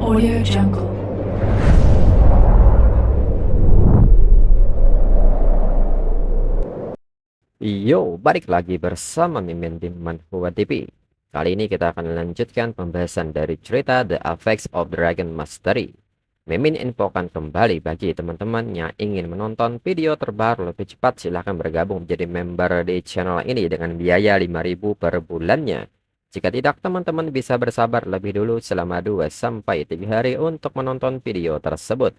Audio Jungle. Yo, balik lagi bersama Mimin di Manhwa TV. Kali ini kita akan melanjutkan pembahasan dari cerita The Effects of Dragon Mastery. Mimin infokan kembali bagi teman-teman yang ingin menonton video terbaru lebih cepat, silahkan bergabung menjadi member di channel ini dengan biaya 5.000 per bulannya. Jika tidak, teman-teman bisa bersabar lebih dulu selama 2-3 hari untuk menonton video tersebut.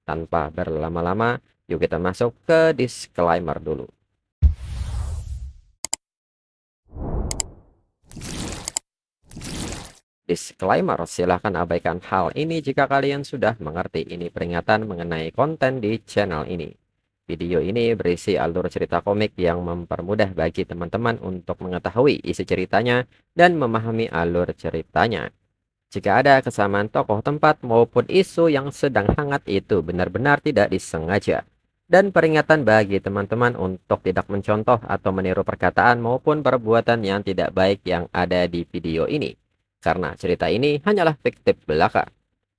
Tanpa berlama-lama, yuk kita masuk ke disclaimer dulu. Disclaimer, silahkan abaikan hal ini jika kalian sudah mengerti. Ini peringatan mengenai konten di channel ini. Video ini berisi alur cerita komik yang mempermudah bagi teman-teman untuk mengetahui isi ceritanya dan memahami alur ceritanya. Jika ada kesamaan tokoh, tempat, maupun isu yang sedang hangat, itu benar-benar tidak disengaja. Dan peringatan bagi teman-teman untuk tidak mencontoh atau meniru perkataan maupun perbuatan yang tidak baik yang ada di video ini. Karena cerita ini hanyalah fiktif belaka.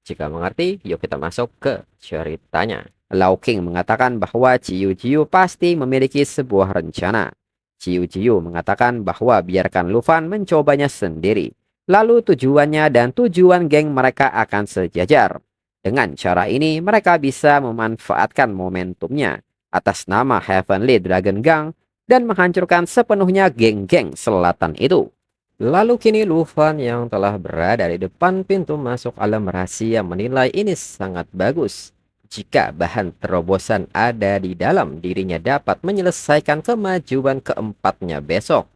Jika mengerti, yuk kita masuk ke ceritanya. Lau King mengatakan bahwa Ciu Ciu pasti memiliki sebuah rencana. Ciu Ciu mengatakan bahwa biarkan Lufan mencobanya sendiri. Lalu tujuannya dan tujuan geng mereka akan sejajar. Dengan cara ini, mereka bisa memanfaatkan momentumnya atas nama Heavenly Dragon Gang dan menghancurkan sepenuhnya geng-geng selatan itu. Lalu kini Lufan yang telah berada di depan pintu masuk alam rahasia menilai ini sangat bagus. Jika bahan terobosan ada di dalam, dirinya dapat menyelesaikan kemajuan keempatnya besok.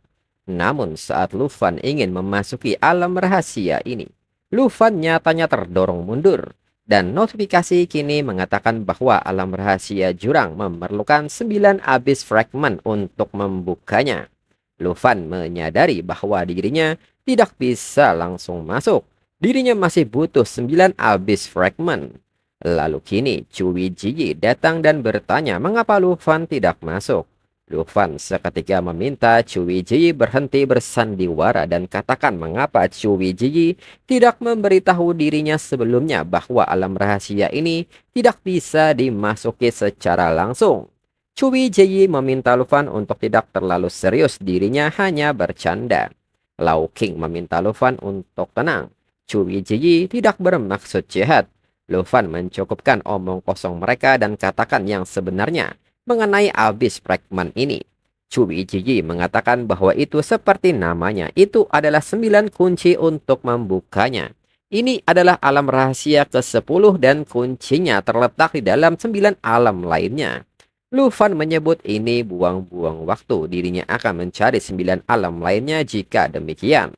Namun saat Lufan ingin memasuki alam rahasia ini, Lufan nyatanya terdorong mundur. Dan notifikasi kini mengatakan bahwa alam rahasia jurang memerlukan 9 abyss fragment untuk membukanya. Lufan menyadari bahwa dirinya tidak bisa langsung masuk. Dirinya masih butuh 9 abyss fragment. Lalu kini Cui Ji datang dan bertanya mengapa Lufan tidak masuk. Lufan seketika meminta Cui Ji berhenti bersandiwara dan katakan mengapa Cui Ji tidak memberitahu dirinya sebelumnya bahwa alam rahasia ini tidak bisa dimasuki secara langsung. Cui Ji meminta Lufan untuk tidak terlalu serius, dirinya hanya bercanda. Lau King meminta Lufan untuk tenang. Cui Ji tidak bermaksud jahat. Lufan mencukupkan omong kosong mereka dan katakan yang sebenarnya mengenai abyss fragment ini. Cui Ji mengatakan bahwa itu seperti namanya, itu adalah 9 kunci untuk membukanya. Ini adalah alam rahasia ke-10 dan kuncinya terletak di dalam 9 alam lainnya. Lufan menyebut ini buang-buang waktu, dirinya akan mencari 9 alam lainnya jika demikian.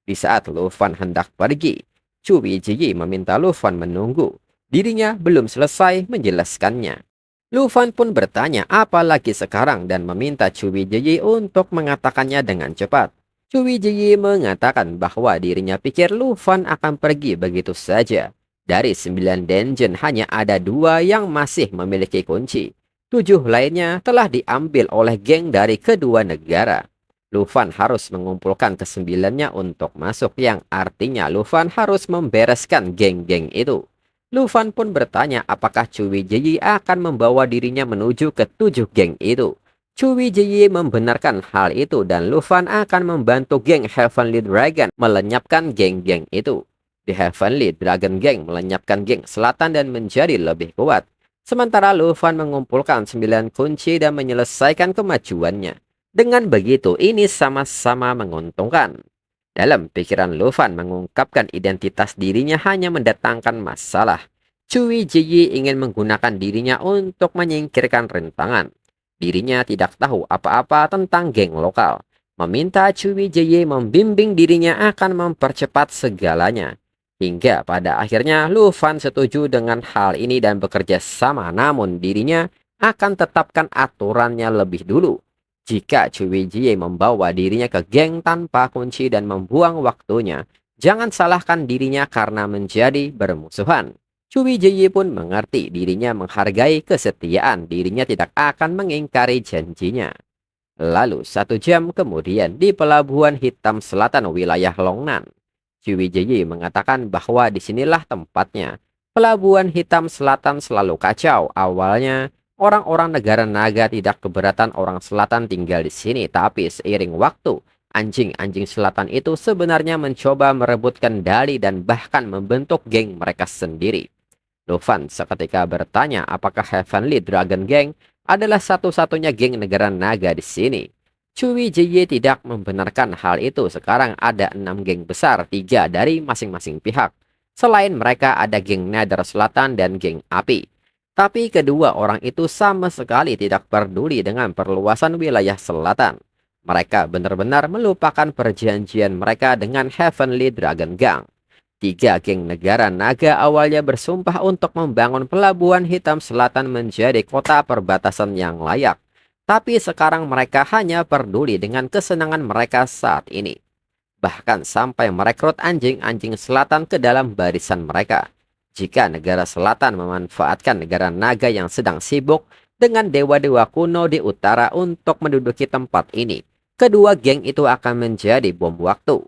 Di saat Lufan hendak pergi, Cui Ji meminta Lufan menunggu. Dirinya belum selesai menjelaskannya. Lufan pun bertanya apa lagi sekarang dan meminta Cui Ji untuk mengatakannya dengan cepat. Cui Ji mengatakan bahwa dirinya pikir Lufan akan pergi begitu saja. Dari 9 dungeon hanya ada 2 yang masih memiliki kunci. 7 lainnya telah diambil oleh geng dari kedua negara. Lufan harus mengumpulkan ke-9-nya untuk masuk, yang artinya Lufan harus membereskan geng-geng itu. Lufan pun bertanya apakah Cui Ji akan membawa dirinya menuju ke 7 geng itu. Cui Ji membenarkan hal itu dan Lufan akan membantu geng Heavenly Dragon melenyapkan geng-geng itu. Di Heavenly Dragon Gang melenyapkan geng selatan dan menjadi lebih kuat. Sementara Lufan mengumpulkan 9 kunci dan menyelesaikan kemajuannya. Dengan begitu, ini sama-sama menguntungkan. Dalam pikiran Lufan, mengungkapkan identitas dirinya hanya mendatangkan masalah. Cui Ji ingin menggunakan dirinya untuk menyingkirkan rintangan. Dirinya tidak tahu apa-apa tentang geng lokal. Meminta Cui Ji membimbing dirinya akan mempercepat segalanya. Hingga pada akhirnya Lufan setuju dengan hal ini dan bekerja sama, namun dirinya akan tetapkan aturannya lebih dulu. Jika Cui Ji membawa dirinya ke geng tanpa kunci dan membuang waktunya, jangan salahkan dirinya karena menjadi bermusuhan. Cui Ji pun mengerti dirinya menghargai kesetiaan, dirinya tidak akan mengingkari janjinya. Lalu 1 jam kemudian di Pelabuhan Hitam Selatan wilayah Longnan, Cui Jiyi mengatakan bahwa disinilah tempatnya. Pelabuhan Hitam Selatan selalu kacau. Awalnya, orang-orang negara naga tidak keberatan orang selatan tinggal di sini, tapi seiring waktu, anjing-anjing selatan itu sebenarnya mencoba merebut kendali dan bahkan membentuk geng mereka sendiri. Luffy seketika bertanya apakah Heavenly Dragon Gang adalah satu-satunya geng negara naga di sini. Cui Jiye tidak membenarkan hal itu. Sekarang ada 6 geng besar, 3 dari masing-masing pihak. Selain mereka ada geng Nether Selatan dan geng Api. Tapi kedua orang itu sama sekali tidak peduli dengan perluasan wilayah selatan. Mereka benar-benar melupakan perjanjian mereka dengan Heavenly Dragon Gang. 3 geng negara naga awalnya bersumpah untuk membangun pelabuhan Hitam Selatan menjadi kota perbatasan yang layak. Tapi sekarang mereka hanya peduli dengan kesenangan mereka saat ini. Bahkan sampai merekrut anjing-anjing selatan ke dalam barisan mereka. Jika negara selatan memanfaatkan negara naga yang sedang sibuk dengan dewa-dewa kuno di utara untuk menduduki tempat ini, kedua geng itu akan menjadi bom waktu.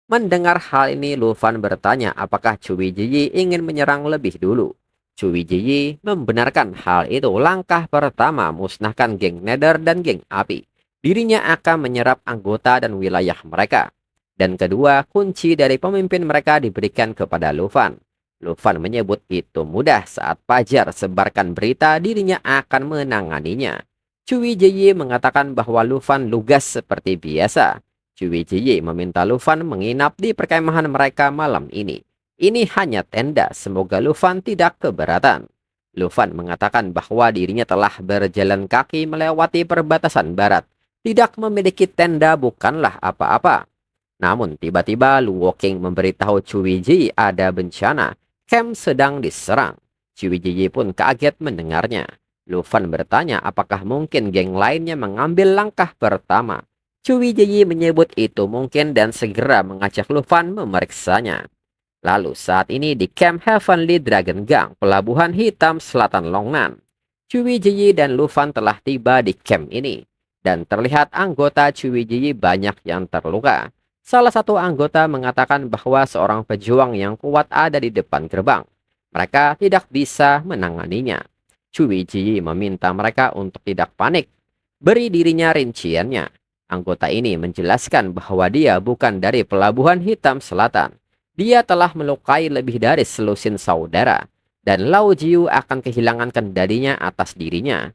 Mendengar hal ini, Luffy bertanya apakah Cui Jiyi ingin menyerang lebih dulu. Cui Jiyi membenarkan hal itu. Langkah pertama musnahkan geng Nether dan geng Api. Dirinya akan menyerap anggota dan wilayah mereka. Dan kedua, kunci dari pemimpin mereka diberikan kepada Luffy. Luffy menyebut itu mudah. Saat Fajar sebarkan berita, dirinya akan menanganinya. Cui Jiyi mengatakan bahwa Luffy lugas seperti biasa. Cui Jiyi meminta Luffy menginap di perkemahan mereka malam ini. Ini hanya tenda, semoga Luffy tidak keberatan. Luffy mengatakan bahwa dirinya telah berjalan kaki melewati perbatasan barat. Tidak memiliki tenda bukanlah apa-apa. Namun tiba-tiba Luo King memberitahu Cui Jiyi ada bencana. Camp sedang diserang. Cui Jiyi pun kaget mendengarnya. Luffy bertanya apakah mungkin geng lainnya mengambil langkah pertama. Cui Jiyi menyebut itu mungkin dan segera mengajak Luffy memeriksanya. Lalu saat ini di camp Heavenly Dragon Gang, pelabuhan Hitam Selatan Longnan. Cui Jiyi dan Luffy telah tiba di camp ini. Dan terlihat anggota Cui Jiyi banyak yang terluka. Salah satu anggota mengatakan bahwa seorang pejuang yang kuat ada di depan gerbang. Mereka tidak bisa menanganinya. Cui Jiyi meminta mereka untuk tidak panik. Beri dirinya rinciannya. Anggota ini menjelaskan bahwa dia bukan dari pelabuhan Hitam Selatan. Dia telah melukai lebih dari selusin saudara. Dan Lao Jiu akan kehilangan kendalinya atas dirinya.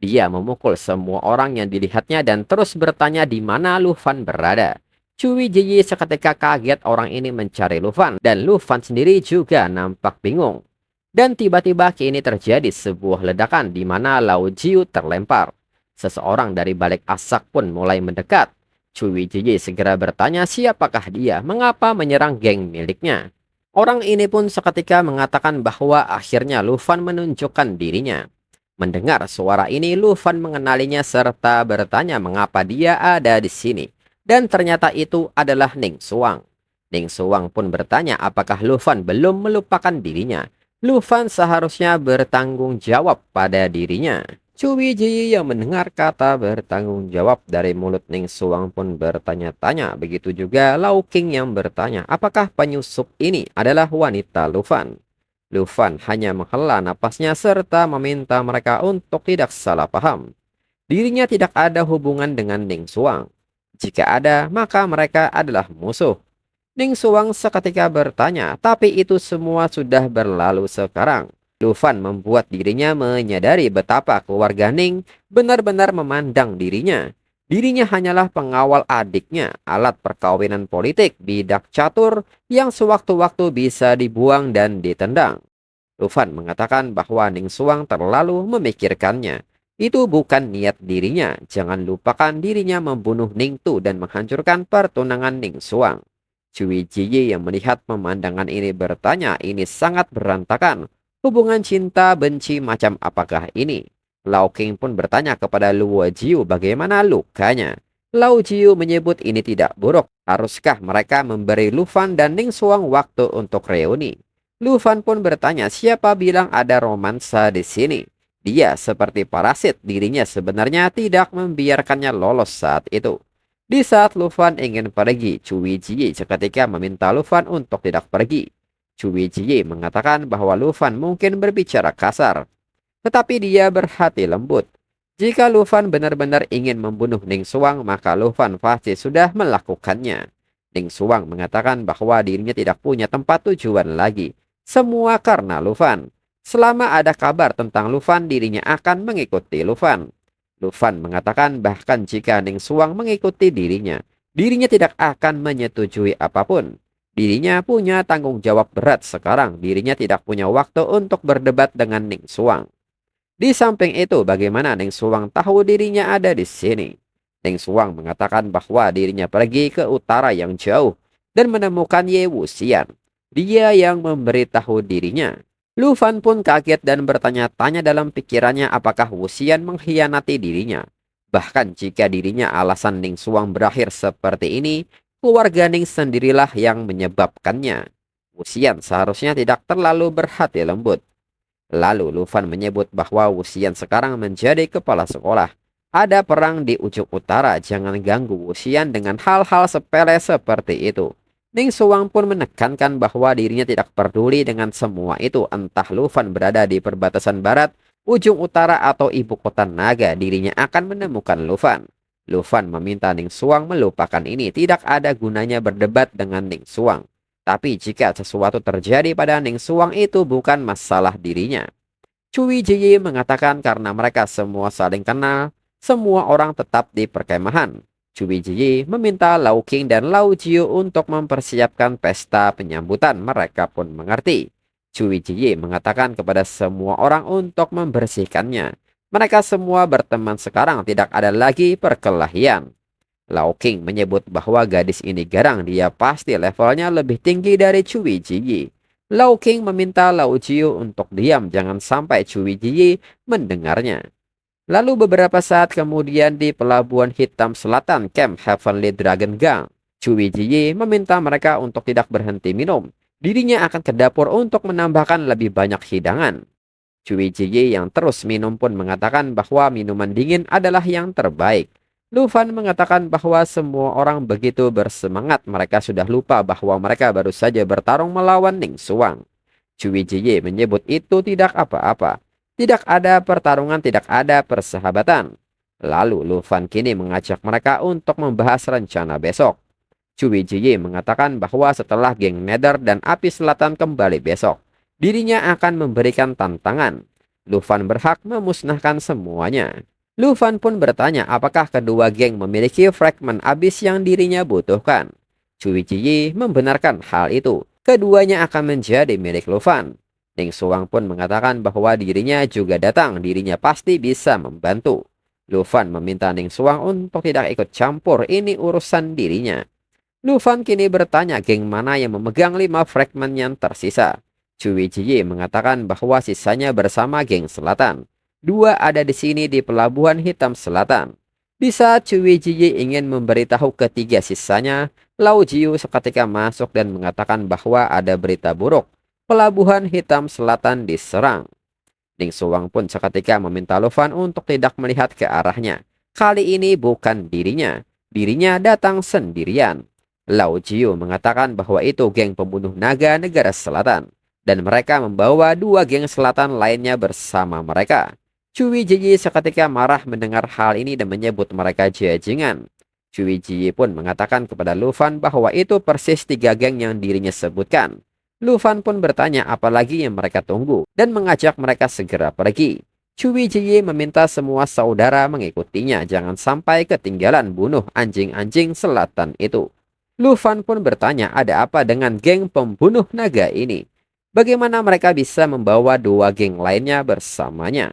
Dia memukul semua orang yang dilihatnya dan terus bertanya di mana Luffy berada. Cui Jiyi seketika kaget orang ini mencari Luffy. Dan Luffy sendiri juga nampak bingung. Dan tiba-tiba kini terjadi sebuah ledakan di mana Lao Jiu terlempar. Seseorang dari balik asap pun mulai mendekat. Cui Jiyi segera bertanya siapakah dia, mengapa menyerang geng miliknya. Orang ini pun seketika mengatakan bahwa akhirnya Luffy menunjukkan dirinya. Mendengar suara ini, Luffy mengenalinya serta bertanya mengapa dia ada di sini. Dan ternyata itu adalah Ning Xuang. Ning Xuang pun bertanya apakah Luffy belum melupakan dirinya. Luffy seharusnya bertanggung jawab pada dirinya. Cui Jiyi yang mendengar kata bertanggung jawab dari mulut Ning Xuang pun bertanya-tanya. Begitu juga Lao King yang bertanya apakah penyusup ini adalah wanita Luffy. Luffy hanya menghela napasnya serta meminta mereka untuk tidak salah paham. Dirinya tidak ada hubungan dengan Ning Xuang. Jika ada, maka mereka adalah musuh. Ning Xuang seketika bertanya, tapi itu semua sudah berlalu sekarang. Luffy membuat dirinya menyadari betapa keluarga Ning benar-benar memandang dirinya. Dirinya hanyalah pengawal adiknya, alat perkawinan politik, bidak catur yang sewaktu-waktu bisa dibuang dan ditendang. Luffy mengatakan bahwa Ning Xuang terlalu memikirkannya. Itu bukan niat dirinya. Jangan lupakan dirinya membunuh Ning Tu dan menghancurkan pertunangan Ning Xuang. Cui Jiyi yang melihat pemandangan ini bertanya, ini sangat berantakan. Hubungan cinta benci macam apakah ini? Lao King pun bertanya kepada Luo Jiu bagaimana lukanya. Lao Jiu menyebut ini tidak buruk. Haruskah mereka memberi Luffy dan Ning Xuang waktu untuk reuni? Luffy pun bertanya siapa bilang ada romansa di sini. Dia seperti parasit, dirinya sebenarnya tidak membiarkannya lolos saat itu. Di saat Lufan ingin pergi, Cui Jie seketika meminta Lufan untuk tidak pergi. Cui Jie mengatakan bahwa Lufan mungkin berbicara kasar, tetapi dia berhati lembut. Jika Lufan benar-benar ingin membunuh Ning Xuang, maka Lufan pasti sudah melakukannya. Ning Xuang mengatakan bahwa dirinya tidak punya tempat tujuan lagi. Semua karena Lufan. Selama ada kabar tentang Lufan, dirinya akan mengikuti Lufan. Lufan mengatakan bahkan jika Ning Xuang mengikuti dirinya tidak akan menyetujui apapun. Dirinya punya tanggung jawab berat sekarang. Dirinya tidak punya waktu untuk berdebat dengan Ning Xuang. Di samping itu, bagaimana Ning Xuang tahu dirinya ada di sini? Ning Xuang mengatakan bahwa dirinya pergi ke utara yang jauh dan menemukan Ye Wuxian. Dia yang memberitahu dirinya. Lufan pun kaget dan bertanya-tanya dalam pikirannya apakah Wuxian mengkhianati dirinya. Bahkan jika dirinya alasan Ning Xuang berakhir seperti ini, keluarga Ning sendirilah yang menyebabkannya. Wuxian seharusnya tidak terlalu berhati lembut. Lalu Lufan menyebut bahwa Wuxian sekarang menjadi kepala sekolah. Ada perang di ujung utara, jangan ganggu Wuxian dengan hal-hal sepele seperti itu. Ning Xuang pun menekankan bahwa dirinya tidak peduli dengan semua itu, entah Lufan berada di perbatasan barat, ujung utara atau ibu kota naga, dirinya akan menemukan Lufan. Lufan meminta Ning Xuang melupakan ini, tidak ada gunanya berdebat dengan Ning Xuang. Tapi jika sesuatu terjadi pada Ning Xuang itu bukan masalah dirinya. Cui Jie mengatakan karena mereka semua saling kenal, semua orang tetap di perkemahan. Cui Jie meminta Lau Qing dan Lau Jiu untuk mempersiapkan pesta penyambutan. Mereka pun mengerti. Cui Jie mengatakan kepada semua orang untuk membersihkannya. Mereka semua berteman sekarang, tidak ada lagi perkelahian. Lau Qing menyebut bahwa gadis ini garang, dia pasti levelnya lebih tinggi dari Cui Jie. Lau Qing meminta Lau Jiu untuk diam, jangan sampai Cui Jie mendengarnya. Lalu beberapa saat kemudian di Pelabuhan Hitam Selatan, Camp Heavenly Dragon Gang, Cui Jie meminta mereka untuk tidak berhenti minum. Dirinya akan ke dapur untuk menambahkan lebih banyak hidangan. Cui Jie yang terus minum pun mengatakan bahwa minuman dingin adalah yang terbaik. Lufan mengatakan bahwa semua orang begitu bersemangat, mereka sudah lupa bahwa mereka baru saja bertarung melawan Ning Xuang. Cui Jie menyebut itu tidak apa-apa. Tidak ada pertarungan, tidak ada persahabatan. Lalu Lufan kini mengajak mereka untuk membahas rencana besok. Cui Jie mengatakan bahwa setelah geng Nether dan Api Selatan kembali besok, dirinya akan memberikan tantangan. Lufan berhak memusnahkan semuanya. Lufan pun bertanya apakah kedua geng memiliki fragmen abis yang dirinya butuhkan. Cui Jie membenarkan hal itu. Keduanya akan menjadi milik Lufan. Ning Xuang pun mengatakan bahwa dirinya juga datang, dirinya pasti bisa membantu. Lufan meminta Ning Xuang untuk tidak ikut campur, ini urusan dirinya. Lufan kini bertanya geng mana yang memegang 5 fragmen yang tersisa. Cui Jie mengatakan bahwa sisanya bersama geng selatan. 2 ada di sini di Pelabuhan Hitam Selatan. Di saat Cui Jie ingin memberitahu ketiga sisanya, Lau Jiu seketika masuk dan mengatakan bahwa ada berita buruk. Pelabuhan Hitam Selatan diserang. Ning Xuang pun seketika meminta Lufan untuk tidak melihat ke arahnya. Kali ini bukan dirinya. Dirinya datang sendirian. Lau Jiu mengatakan bahwa itu geng pembunuh naga negara selatan. Dan mereka membawa 2 geng selatan lainnya bersama mereka. Cui Jie seketika marah mendengar hal ini dan menyebut mereka jajingan. Cui Jie pun mengatakan kepada Lufan bahwa itu persis 3 geng yang dirinya sebutkan. Lufan pun bertanya apalagi yang mereka tunggu dan mengajak mereka segera pergi. Cui Jie meminta semua saudara mengikutinya, jangan sampai ketinggalan bunuh anjing-anjing selatan itu. Lufan pun bertanya ada apa dengan geng pembunuh naga ini. Bagaimana mereka bisa membawa 2 geng lainnya bersamanya?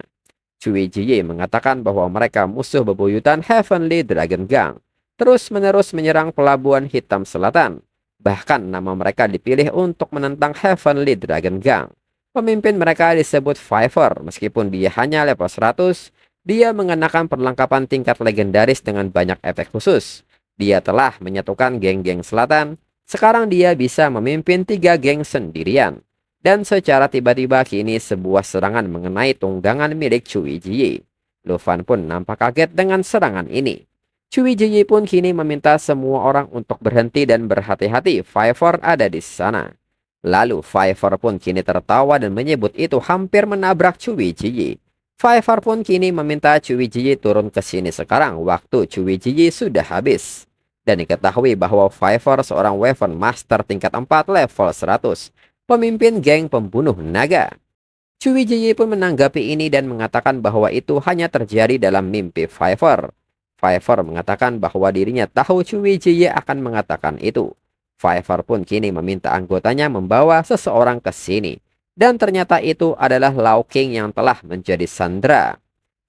Cui Jie mengatakan bahwa mereka musuh bebuyutan Heavenly Dragon Gang, terus-menerus menyerang Pelabuhan Hitam Selatan. Bahkan nama mereka dipilih untuk menentang Heavenly Dragon Gang. Pemimpin mereka disebut Fiver, meskipun dia hanya level 100, dia mengenakan perlengkapan tingkat legendaris dengan banyak efek khusus. Dia telah menyatukan geng-geng selatan, sekarang dia bisa memimpin 3 geng sendirian. Dan secara tiba-tiba kini sebuah serangan mengenai tunggangan milik Cui Jie. Lufan pun nampak kaget dengan serangan ini. Cui Jiyi pun kini meminta semua orang untuk berhenti dan berhati-hati. Fiver ada di sana. Lalu Fiver pun kini tertawa dan menyebut itu hampir menabrak Cui Jiyi. Fiver pun kini meminta Cui Jiyi turun ke sini sekarang waktu Cui Jiyi sudah habis. Dan diketahui bahwa Fiver seorang Wyvern Master tingkat 4 level 100. Pemimpin geng pembunuh naga. Cui Jiyi pun menanggapi ini dan mengatakan bahwa itu hanya terjadi dalam mimpi Fiver. Fiver mengatakan bahwa dirinya tahu Cui Jiyi akan mengatakan itu. Fiver pun kini meminta anggotanya membawa seseorang ke sini. Dan ternyata itu adalah Lau King yang telah menjadi sandera.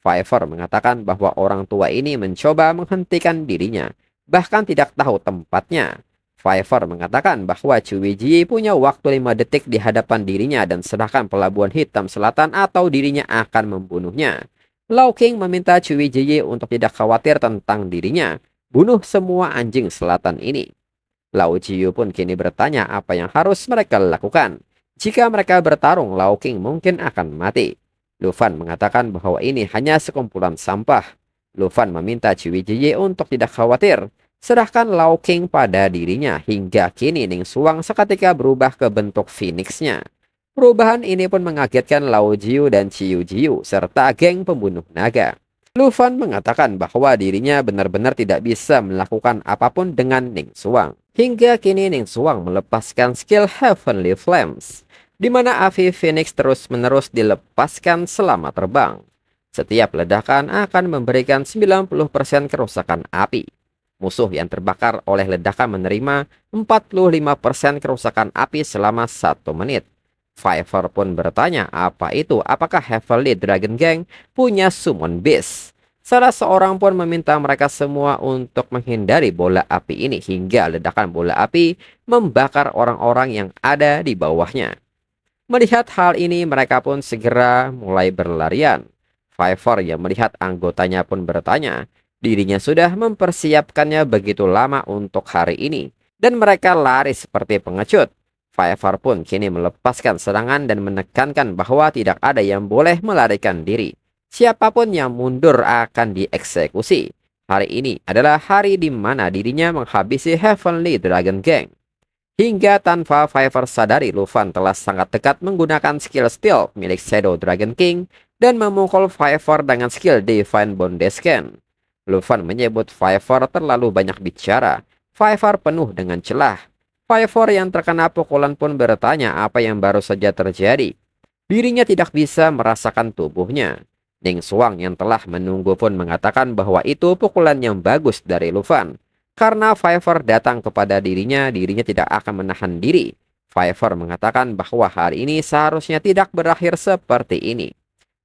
Fiver mengatakan bahwa orang tua ini mencoba menghentikan dirinya, bahkan tidak tahu tempatnya. Fiver mengatakan bahwa Cui Jiyi punya waktu 5 detik di hadapan dirinya dan serahkan pelabuhan hitam selatan atau dirinya akan membunuhnya. Lau King meminta Cui Jiyi untuk tidak khawatir tentang dirinya. Bunuh semua anjing selatan ini. Lau Jiyu pun kini bertanya apa yang harus mereka lakukan. Jika mereka bertarung, Lau King mungkin akan mati. Lu Fan mengatakan bahwa ini hanya sekumpulan sampah. Lu Fan meminta Cui Jiyi untuk tidak khawatir. Serahkan Lau King pada dirinya. Hingga kini Ning Xuang seketika berubah ke bentuk Phoenix-nya. Perubahan ini pun mengagetkan Lao Jiu dan Ciu Jiu serta geng pembunuh naga. Lu Fan mengatakan bahwa dirinya benar-benar tidak bisa melakukan apapun dengan Ning Xuang. Hingga kini Ning Xuang melepaskan skill Heavenly Flames, di mana api Phoenix terus-menerus dilepaskan selama terbang. Setiap ledakan akan memberikan 90% kerusakan api. Musuh yang terbakar oleh ledakan menerima 45% kerusakan api selama 1 menit. Fiver pun bertanya apa itu, apakah Heavenly Dragon Gang punya Summon Beast. Salah seorang pun meminta mereka semua untuk menghindari bola api ini hingga ledakan bola api membakar orang-orang yang ada di bawahnya. Melihat hal ini mereka pun segera mulai berlarian. Fiver yang melihat anggotanya pun bertanya, dirinya sudah mempersiapkannya begitu lama untuk hari ini. Dan mereka lari seperti pengecut. Fiver pun kini melepaskan serangan dan menekankan bahwa tidak ada yang boleh melarikan diri. Siapapun yang mundur akan dieksekusi. Hari ini adalah hari di mana dirinya menghabisi Heavenly Dragon Gang. Hingga tanpa Fiver sadari, Lu Fan telah sangat dekat menggunakan skill stealth milik Shadow Dragon King dan memukul Fiver dengan skill Divine Bondage Scan. Lu Fan menyebut Fiver terlalu banyak bicara. Fiver penuh dengan celah. Fiver yang terkena pukulan pun bertanya apa yang baru saja terjadi. Dirinya tidak bisa merasakan tubuhnya. Ning Xuang yang telah menunggu pun mengatakan bahwa itu pukulan yang bagus dari Lu Fan. Karena Fiver datang kepada dirinya tidak akan menahan diri. Fiver mengatakan bahwa hari ini seharusnya tidak berakhir seperti ini.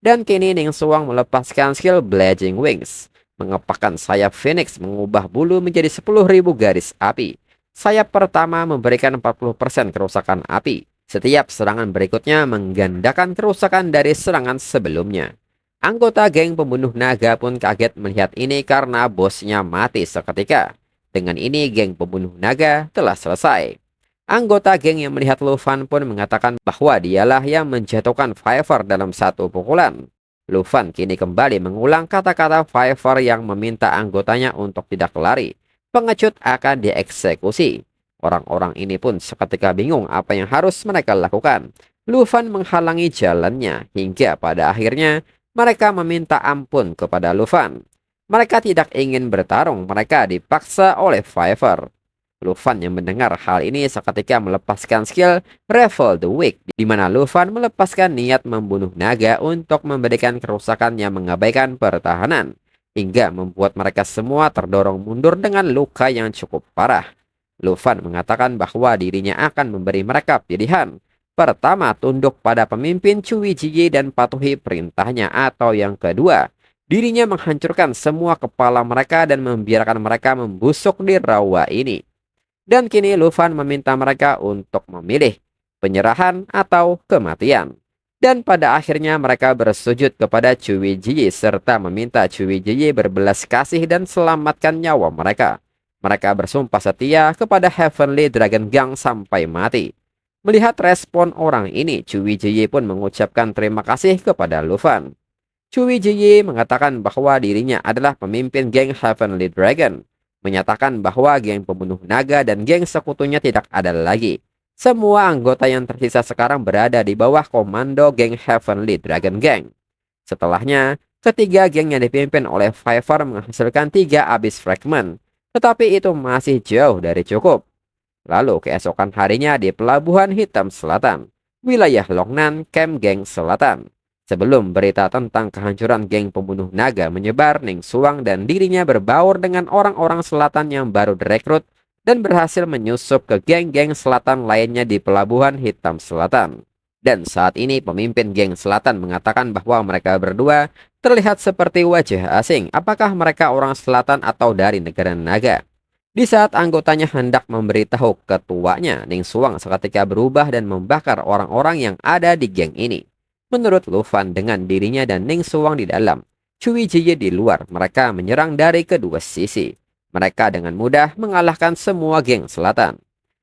Dan kini Ning Xuang melepaskan skill Blazing Wings. Mengepakkan sayap Phoenix mengubah bulu menjadi 10.000 garis api. Sayap pertama memberikan 40% kerusakan api. Setiap serangan berikutnya menggandakan kerusakan dari serangan sebelumnya. Anggota geng pembunuh naga pun kaget melihat ini karena bosnya mati seketika. Dengan ini geng pembunuh naga telah selesai. Anggota geng yang melihat Lu Fan pun mengatakan bahwa dialah yang menjatuhkan Fiver dalam 1 pukulan. Lu Fan kini kembali mengulang kata-kata Fiver yang meminta anggotanya untuk tidak lari. Pengecut akan dieksekusi. Orang-orang ini pun seketika bingung apa yang harus mereka lakukan. Lu Fan menghalangi jalannya hingga pada akhirnya mereka meminta ampun kepada Lu Fan. Mereka tidak ingin bertarung, mereka dipaksa oleh Fiver. Lu Fan yang mendengar hal ini seketika melepaskan skill Revel the Weak, di mana Lu Fan melepaskan niat membunuh naga untuk memberikan kerusakan yang mengabaikan pertahanan, hingga membuat mereka semua terdorong mundur dengan luka yang cukup parah. Lu Fan mengatakan bahwa dirinya akan memberi mereka pilihan. Pertama, tunduk pada pemimpin Cui Jiyi dan patuhi perintahnya, atau yang kedua, dirinya menghancurkan semua kepala mereka dan membiarkan mereka membusuk di rawa ini. Dan kini Lu Fan meminta mereka untuk memilih penyerahan atau kematian. Dan pada akhirnya mereka bersujud kepada Cui Jiyi serta meminta Cui Jiyi berbelas kasih dan selamatkan nyawa mereka. Mereka bersumpah setia kepada Heavenly Dragon Gang sampai mati. Melihat respon orang ini, Cui Jiyi pun mengucapkan terima kasih kepada Lu Fan. Cui Jiyi mengatakan bahwa dirinya adalah pemimpin geng Heavenly Dragon, menyatakan bahwa geng pembunuh naga dan geng sekutunya tidak ada lagi. Semua anggota yang tersisa sekarang berada di bawah komando geng Heavenly Dragon Gang. Setelahnya, ketiga geng yang dipimpin oleh Fiverr menghasilkan 3 Abyss Fragment, tetapi itu masih jauh dari cukup. Lalu keesokan harinya di Pelabuhan Hitam Selatan, wilayah Longnan, Camp Geng Selatan. Sebelum berita tentang kehancuran geng pembunuh naga menyebar, Ning Xuang dan dirinya berbaur dengan orang-orang selatan yang baru direkrut dan berhasil menyusup ke geng-geng selatan lainnya di Pelabuhan Hitam Selatan. Dan saat ini pemimpin geng selatan mengatakan bahwa mereka berdua terlihat seperti wajah asing. Apakah mereka orang selatan atau dari negara naga? Di saat anggotanya hendak memberitahu ketuanya, Ning Xuang seketika berubah dan membakar orang-orang yang ada di geng ini. Menurut Lu Fan, dengan dirinya dan Ning Xuang di dalam, Cui Jiye di luar, mereka menyerang dari kedua sisi. Mereka dengan mudah mengalahkan semua geng selatan.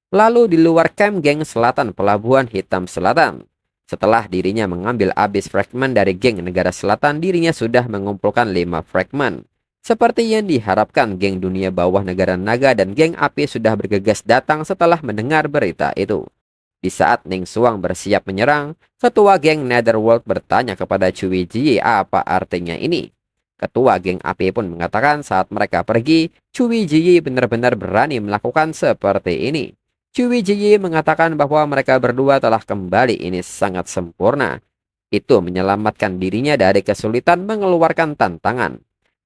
Lalu di luar camp geng selatan Pelabuhan Hitam Selatan, setelah dirinya mengambil Abyss Fragment dari geng negara selatan, dirinya sudah mengumpulkan 5 fragment. Seperti yang diharapkan, geng dunia bawah negara naga dan geng api sudah bergegas datang setelah mendengar berita itu. Di saat Ning Xuang bersiap menyerang, ketua geng Netherworld bertanya kepada Cui Jiye apa artinya ini. Ketua geng api pun mengatakan saat mereka pergi, Cui Jiye benar-benar berani melakukan seperti ini. Cui Jiye mengatakan bahwa mereka berdua telah kembali, ini sangat sempurna. Itu menyelamatkan dirinya dari kesulitan mengeluarkan tantangan.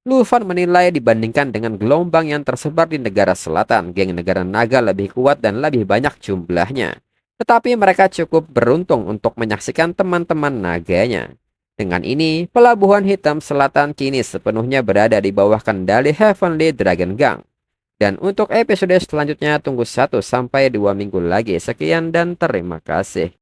Lu Fan menilai dibandingkan dengan gelombang yang tersebar di negara selatan, geng negara naga lebih kuat dan lebih banyak jumlahnya. Tetapi mereka cukup beruntung untuk menyaksikan teman-teman naganya. Dengan ini, Pelabuhan Hitam Selatan kini sepenuhnya berada di bawah kendali Heavenly Dragon Gang. Dan untuk episode selanjutnya tunggu 1 sampai 2 minggu lagi. Sekian dan terima kasih.